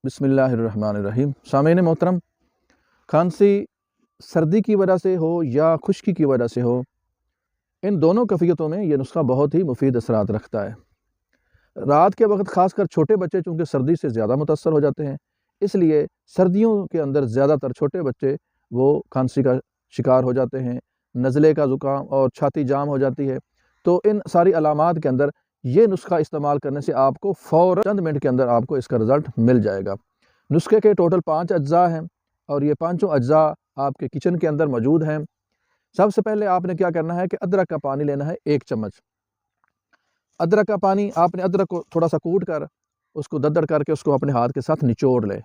بسم اللہ الرحمن الرحیم۔ سامعین محترم، کھانسی سردی کی وجہ سے ہو یا خشکی کی وجہ سے ہو، ان دونوں کیفیتوں میں یہ نسخہ بہت ہی مفید اثرات رکھتا ہے۔ رات کے وقت خاص کر چھوٹے بچے چونکہ سردی سے زیادہ متاثر ہو جاتے ہیں، اس لیے سردیوں کے اندر زیادہ تر چھوٹے بچے وہ کھانسی کا شکار ہو جاتے ہیں، نزلے کا زکام اور چھاتی جام ہو جاتی ہے۔ تو ان ساری علامات کے اندر یہ نسخہ استعمال کرنے سے آپ کو فوراً چند منٹ کے اندر آپ کو اس کا رزلٹ مل جائے گا۔ نسخے کے ٹوٹل 5 اجزاء ہیں اور یہ پانچوں اجزاء آپ کے کچن کے اندر موجود ہیں۔ سب سے پہلے آپ نے کیا کرنا ہے کہ ادرک کا پانی لینا ہے 1 چمچ۔ ادرک کا پانی آپ نے ادرک کو تھوڑا سا کوٹ کر اس کو دردر کر کے اس کو اپنے ہاتھ کے ساتھ نچوڑ لیں۔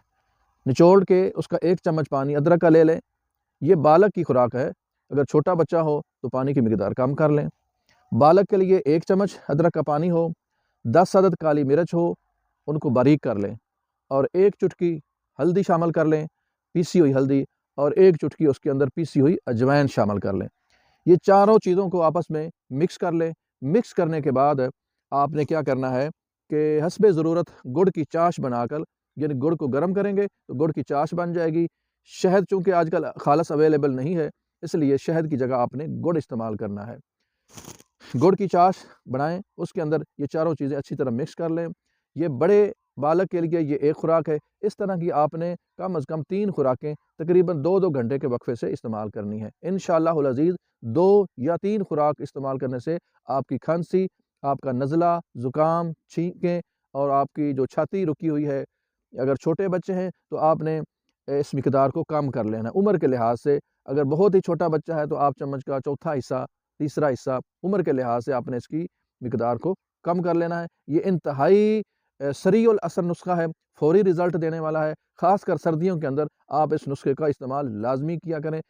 نچوڑ کے اس کا 1 چمچ پانی ادرک کا لے لیں۔ یہ بالغ کی خوراک ہے، اگر چھوٹا بچہ ہو تو پانی کی مقدار کم کر لیں۔ بالغ کے لیے 1 چمچ ادرک کا پانی ہو، 10 عدد کالی مرچ ہو، ان کو باریک کر لیں اور 1 چٹکی ہلدی شامل کر لیں، پیسی ہوئی ہلدی، اور 1 چٹکی اس کے اندر پیسی ہوئی اجوائن شامل کر لیں۔ یہ چاروں چیزوں کو آپس میں مکس کر لیں۔ مکس کرنے کے بعد آپ نے کیا کرنا ہے کہ حسب ضرورت گڑ کی چاش بنا کر، یعنی گڑ کو گرم کریں گے تو گڑ کی چاش بن جائے گی۔ شہد چونکہ آج کل خالص اویلیبل نہیں ہے، اس لیے شہد کی جگہ آپ نے گڑ استعمال کرنا ہے۔ گڑ کی چاش بنائیں، اس کے اندر یہ چاروں چیزیں اچھی طرح مکس کر لیں۔ یہ بڑے بالغ کے لیے یہ ایک خوراک ہے۔ اس طرح کی آپ نے کم از کم 3 خوراکیں تقریباً 2-2 گھنٹے کے وقفے سے استعمال کرنی ہے۔ انشاءاللہ العزیز 2 یا 3 خوراک استعمال کرنے سے آپ کی کھانسی، آپ کا نزلہ، زکام، چھینکیں اور آپ کی جو چھاتی رکی ہوئی ہے، اگر چھوٹے بچے ہیں تو آپ نے اس مقدار کو کم کر لینا ہے عمر کے لحاظ سے۔ اگر بہت ہی چھوٹا بچہ ہے تو آپ چمچ کا چوتھا حصہ، تیسرا حصہ عمر کے لحاظ سے آپ نے اس کی مقدار کو کم کر لینا ہے۔ یہ انتہائی سریع الاثر نسخہ ہے، فوری رزلٹ دینے والا ہے۔ خاص کر سردیوں کے اندر آپ اس نسخے کا استعمال لازمی کیا کریں۔